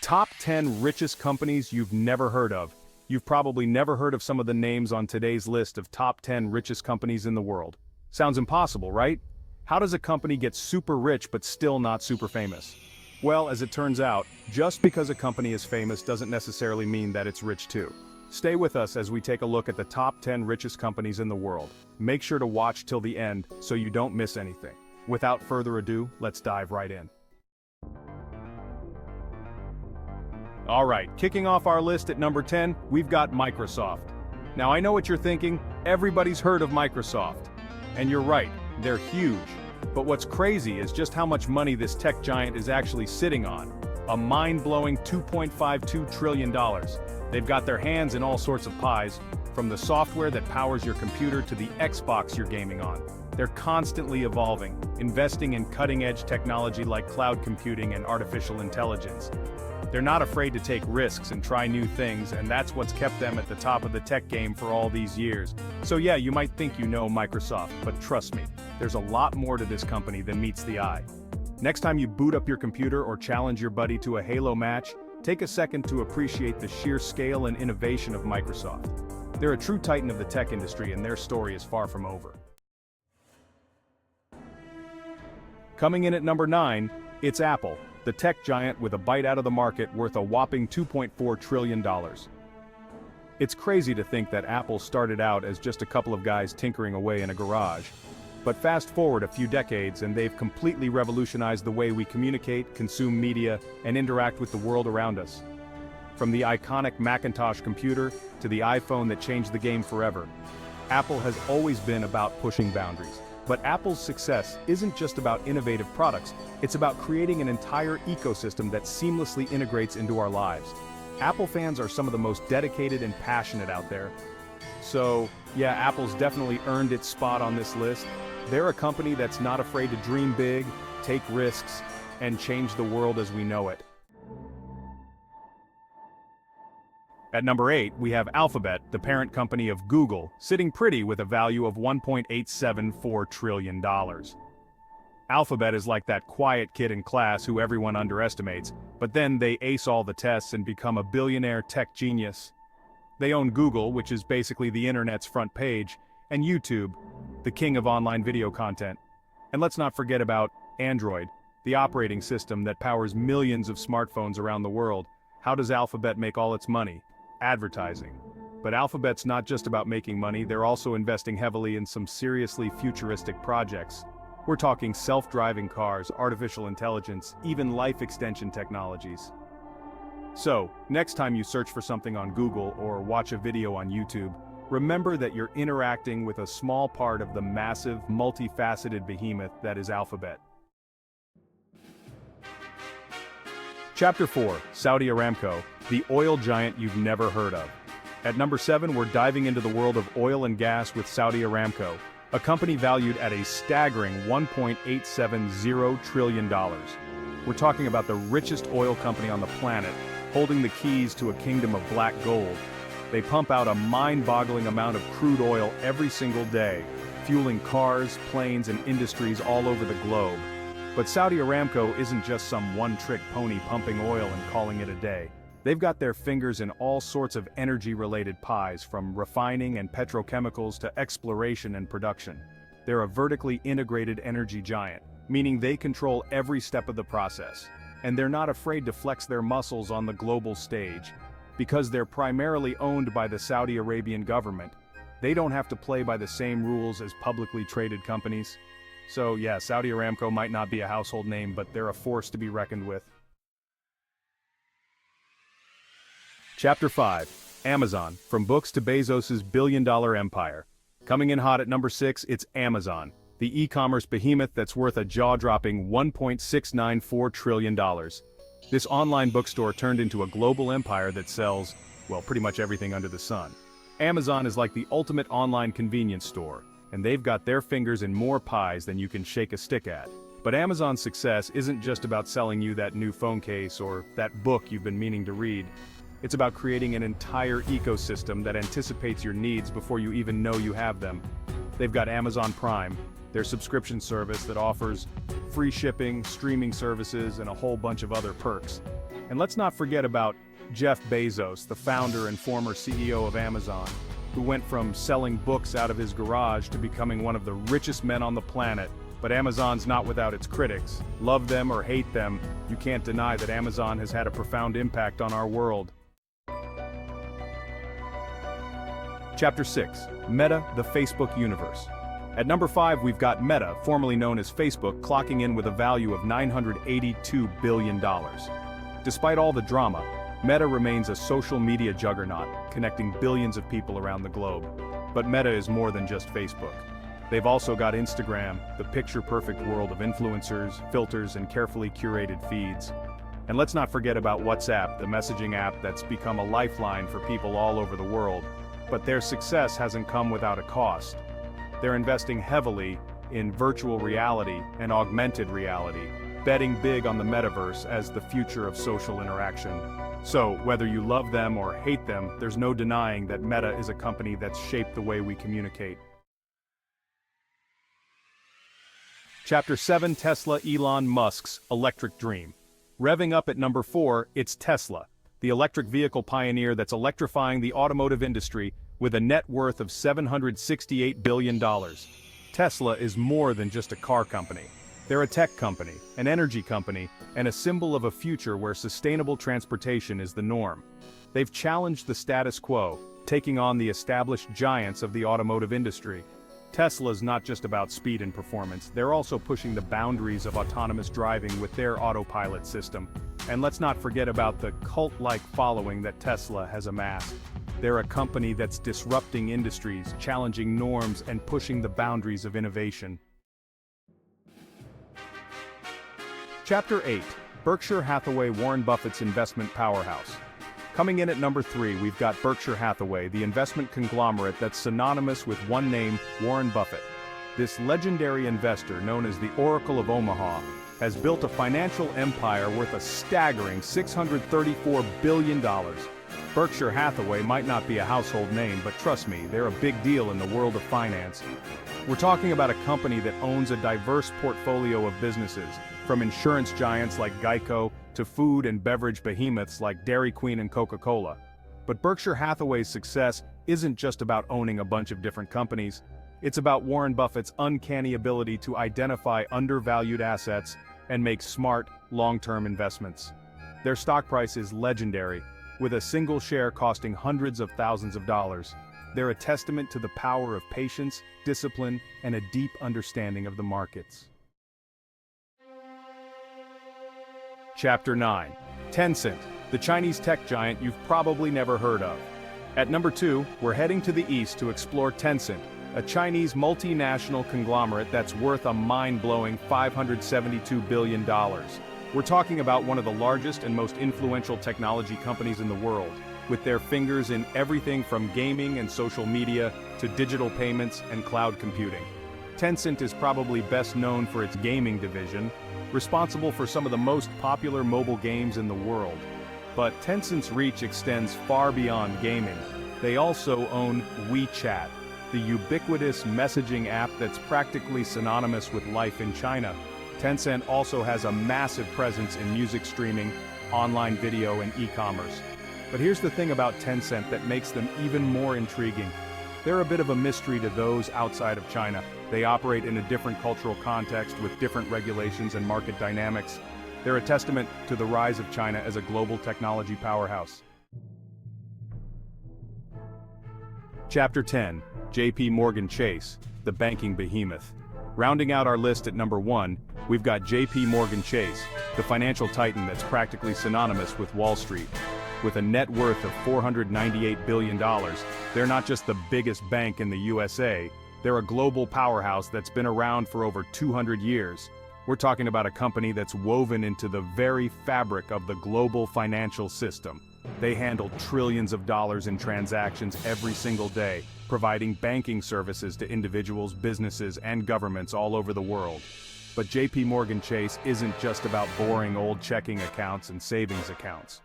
Top 10 richest companies you've never heard of. You've probably never heard of some of the names on today's list of top 10 richest companies in the world. Sounds impossible, right? How does a company get super rich but still not super famous? Well, as it turns out, just because a company is famous doesn't necessarily mean that it's rich too. Stay with us as we take a look at the top 10 richest companies in the world. Make sure to watch till the end so you don't miss anything. Without further ado, let's dive right in. Alright, kicking off our list at number 10, we've got Microsoft. Now I know what you're thinking, everybody's heard of Microsoft. And you're right, they're huge. But what's crazy is just how much money this tech giant is actually sitting on. A mind-blowing $2.52 trillion. They've got their hands in all sorts of pies, from the software that powers your computer to the Xbox you're gaming on. They're constantly evolving, investing in cutting-edge technology like cloud computing and artificial intelligence. They're not afraid to take risks and try new things, and that's what's kept them at the top of the tech game for all these years. So yeah, you might think you know Microsoft, but trust me, there's a lot more to this company than meets the eye. Next time you boot up your computer or challenge your buddy to a Halo match, take a second to appreciate the sheer scale and innovation of Microsoft. They're a true titan of the tech industry, and their story is far from over. Coming in at number 9, it's Apple, the tech giant with a bite out of the market worth a whopping $2.4 trillion. It's crazy to think that Apple started out as just a couple of guys tinkering away in a garage. But fast forward a few decades and they've completely revolutionized the way we communicate, consume media, and interact with the world around us. From the iconic Macintosh computer to the iPhone that changed the game forever, Apple has always been about pushing boundaries. But Apple's success isn't just about innovative products, it's about creating an entire ecosystem that seamlessly integrates into our lives. Apple fans are some of the most dedicated and passionate out there. So, yeah, Apple's definitely earned its spot on this list. They're a company that's not afraid to dream big, take risks, and change the world as we know it. At number 8, we have Alphabet, the parent company of Google, sitting pretty with a value of $1.874 trillion. Alphabet is like that quiet kid in class who everyone underestimates, but then they ace all the tests and become a billionaire tech genius. They own Google, which is basically the internet's front page, and YouTube, the king of online video content. And let's not forget about Android, the operating system that powers millions of smartphones around the world. How does Alphabet make all its money? Advertising. But Alphabet's not just about making money, they're also investing heavily in some seriously futuristic projects. We're talking self-driving cars, artificial intelligence, even life extension technologies. So, next time you search for something on Google or watch a video on YouTube, remember that you're interacting with a small part of the massive, multifaceted behemoth that is Alphabet. Chapter 4, Saudi Aramco, the oil giant you've never heard of. At number 7, we're diving into the world of oil and gas with Saudi Aramco, a company valued at a staggering $1.870 trillion. We're talking about the richest oil company on the planet, holding the keys to a kingdom of black gold. They pump out a mind-boggling amount of crude oil every single day, fueling cars, planes, and industries all over the globe. But Saudi Aramco isn't just some one-trick pony pumping oil and calling it a day. They've got their fingers in all sorts of energy-related pies, from refining and petrochemicals to exploration and production. They're a vertically integrated energy giant, meaning they control every step of the process. And they're not afraid to flex their muscles on the global stage. Because they're primarily owned by the Saudi Arabian government, they don't have to play by the same rules as publicly traded companies. So yeah, Saudi Aramco might not be a household name, but they're a force to be reckoned with. Chapter 5, Amazon, from books to Bezos' billion-dollar empire. Coming in hot at number 6, it's Amazon, the e-commerce behemoth that's worth a jaw-dropping $1.694 trillion. This online bookstore turned into a global empire that sells, well, pretty much everything under the sun. Amazon is like the ultimate online convenience store, and they've got their fingers in more pies than you can shake a stick at. But Amazon's success isn't just about selling you that new phone case or that book you've been meaning to read. It's about creating an entire ecosystem that anticipates your needs before you even know you have them. They've got Amazon Prime, their subscription service that offers free shipping, streaming services, and a whole bunch of other perks. And let's not forget about Jeff Bezos, the founder and former CEO of Amazon, who went from selling books out of his garage to becoming one of the richest men on the planet. But Amazon's not without its critics. Love them or hate them, you can't deny that Amazon has had a profound impact on our world. Chapter 6. Meta, the Facebook Universe. At number 5 we've got Meta, formerly known as Facebook, clocking in with a value of $982 billion. Despite all the drama, Meta remains a social media juggernaut, connecting billions of people around the globe. But Meta is more than just Facebook. They've also got Instagram, the picture-perfect world of influencers, filters, and carefully curated feeds. And let's not forget about WhatsApp, the messaging app that's become a lifeline for people all over the world. But their success hasn't come without a cost. They're investing heavily in virtual reality and augmented reality, betting big on the metaverse as the future of social interaction. So, whether you love them or hate them, there's no denying that Meta is a company that's shaped the way we communicate. Chapter 7. Tesla, Elon Musk's electric dream. Revving up at number 4, it's Tesla, the electric vehicle pioneer that's electrifying the automotive industry with a net worth of $768 billion. Tesla is more than just a car company. They're a tech company, an energy company, and a symbol of a future where sustainable transportation is the norm. They've challenged the status quo, taking on the established giants of the automotive industry. Tesla's not just about speed and performance, they're also pushing the boundaries of autonomous driving with their autopilot system. And let's not forget about the cult-like following that Tesla has amassed. They're a company that's disrupting industries, challenging norms, and pushing the boundaries of innovation. Chapter 8. Berkshire Hathaway, Warren Buffett's investment powerhouse. Coming in at number 3, we've got Berkshire Hathaway, the investment conglomerate that's synonymous with one name, Warren Buffett. This legendary investor, known as the Oracle of Omaha, has built a financial empire worth a staggering $634 billion. Berkshire Hathaway might not be a household name, but trust me, they're a big deal in the world of finance. We're talking about a company that owns a diverse portfolio of businesses, from insurance giants like Geico to food and beverage behemoths like Dairy Queen and Coca-Cola. But Berkshire Hathaway's success isn't just about owning a bunch of different companies. It's about Warren Buffett's uncanny ability to identify undervalued assets and make smart, long-term investments. Their stock price is legendary, with a single share costing hundreds of thousands of dollars. They're a testament to the power of patience, discipline, and a deep understanding of the markets. Chapter 9. Tencent, the Chinese tech giant you've probably never heard of. At number 2, we're heading to the east to explore Tencent, a Chinese multinational conglomerate that's worth a mind-blowing $572 billion. We're talking about one of the largest and most influential technology companies in the world, with their fingers in everything from gaming and social media to digital payments and cloud computing. Tencent is probably best known for its gaming division, responsible for some of the most popular mobile games in the world. But Tencent's reach extends far beyond gaming. They also own WeChat, the ubiquitous messaging app that's practically synonymous with life in China. Tencent also has a massive presence in music streaming, online video, and e-commerce. But here's the thing about Tencent that makes them even more intriguing. They're a bit of a mystery to those outside of China. They operate in a different cultural context with different regulations and market dynamics. They're a testament to the rise of China as a global technology powerhouse. Chapter 10. JP Morgan Chase, the banking behemoth. Rounding out our list at number 1, we've got JP Morgan Chase, the financial titan that's practically synonymous with Wall Street. With a net worth of $498 billion, they're not just the biggest bank in the USA, they're a global powerhouse that's been around for over 200 years. We're talking about a company that's woven into the very fabric of the global financial system. They handle trillions of dollars in transactions every single day, providing banking services to individuals, businesses, and governments all over the world. But JP Morgan Chase isn't just about boring old checking accounts and savings accounts.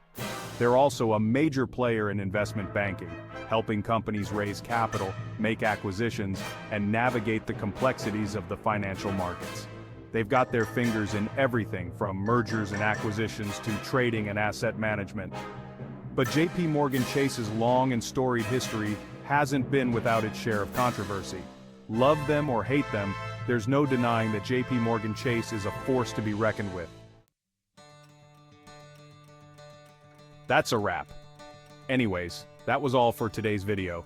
They're also a major player in investment banking, helping companies raise capital, make acquisitions, and navigate the complexities of the financial markets. They've got their fingers in everything from mergers and acquisitions to trading and asset management. But JP Morgan Chase's long and storied history hasn't been without its share of controversy. Love them or hate them, there's no denying that JP Morgan Chase is a force to be reckoned with. That's a wrap. Anyways, that was all for today's video.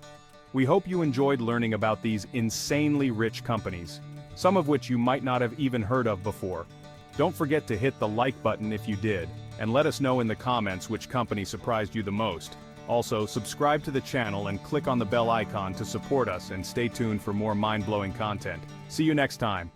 We hope you enjoyed learning about these insanely rich companies, some of which you might not have even heard of before. Don't forget to hit the like button if you did, and let us know in the comments which company surprised you the most. Also, subscribe to the channel and click on the bell icon to support us, and stay tuned for more mind-blowing content. See you next time.